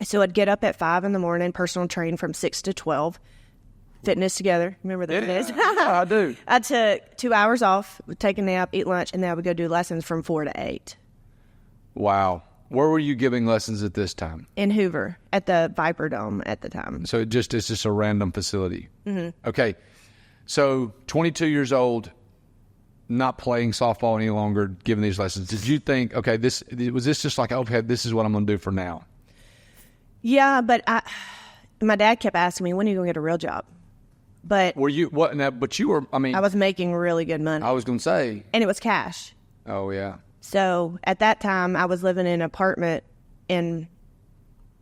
So I'd get up at 5 in the morning, personal train from 6 to 12. Fitness together. Remember those days? Yeah, I do. I took 2 hours off, would take a nap, eat lunch, and then I would go do lessons from 4 to 8. Wow. Where were you giving lessons at this time? In Hoover, at the Viper Dome at the time. So it's just a random facility. Mm-hmm. Okay. So 22 years old, not playing softball any longer, giving these lessons. Did you think, okay, was this just like, okay, this is what I'm going to do for now? Yeah, but my dad kept asking me, when are you going to get a real job? But were you what? Now, but you were. I mean, I was making really good money. I was going to say, and it was cash. Oh yeah. So at that time, I was living in an apartment in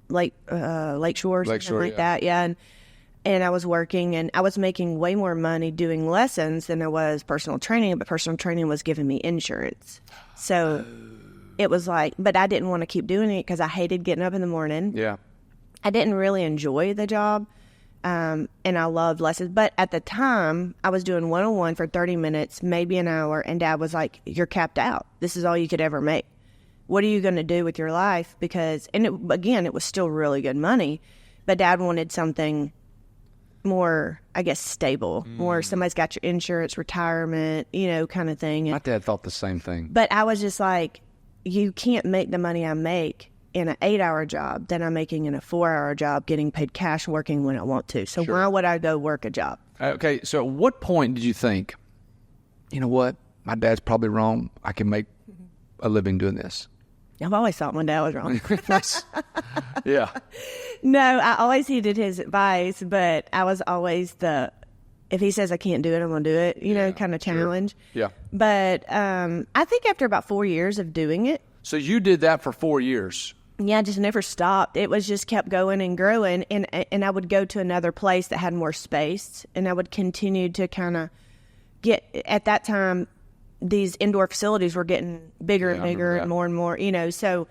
Lakeshore, something like that. Yeah, and I was working, and I was making way more money doing lessons than I was personal training. But personal training was giving me insurance, so it was like. But I didn't want to keep doing it because I hated getting up in the morning. Yeah. I didn't really enjoy the job. And I loved lessons. But at the time, I was doing 101 for 30 minutes, maybe an hour. And Dad was like, you're capped out. This is all you could ever make. What are you going to do with your life? Because, again, it was still really good money. But Dad wanted something more, I guess, stable. More somebody's got your insurance, retirement, kind of thing. My dad thought the same thing. But I was just like, you can't make the money I make in an 8-hour job than I'm making in a 4-hour job, getting paid cash, working when I want to. So why would I go work a job? Okay, so at what point did you think, you know what, my dad's probably wrong. I can make a living doing this? I've always thought my dad was wrong. Yeah. No, I always heeded his advice, but I was always if he says I can't do it, I'm going to do it, kind of challenge. Sure. Yeah. But I think after about 4 years of doing it. So you did that for 4 years. Yeah, I just never stopped. It was just kept going and growing, and I would go to another place that had more space, and I would continue to kind of get, at that time, these indoor facilities were getting bigger and bigger and more, So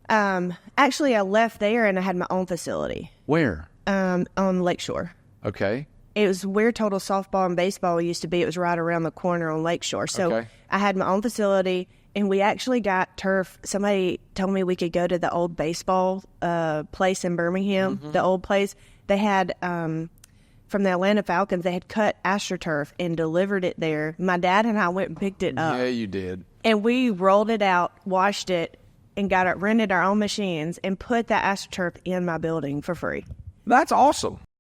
actually, I left there, and I had my own facility. Where? On Lakeshore. Okay. It was where Total Softball and Baseball used to be. It was right around the corner on Lakeshore. So I had my own facility. And we actually got turf. Somebody told me we could go to the old baseball place in Birmingham, the old place. They had, from the Atlanta Falcons, they had cut AstroTurf and delivered it there. My dad and I went and picked it up. Yeah, you did. And we rolled it out, washed it, and rented our own machines and put that AstroTurf in my building for free. That's awesome.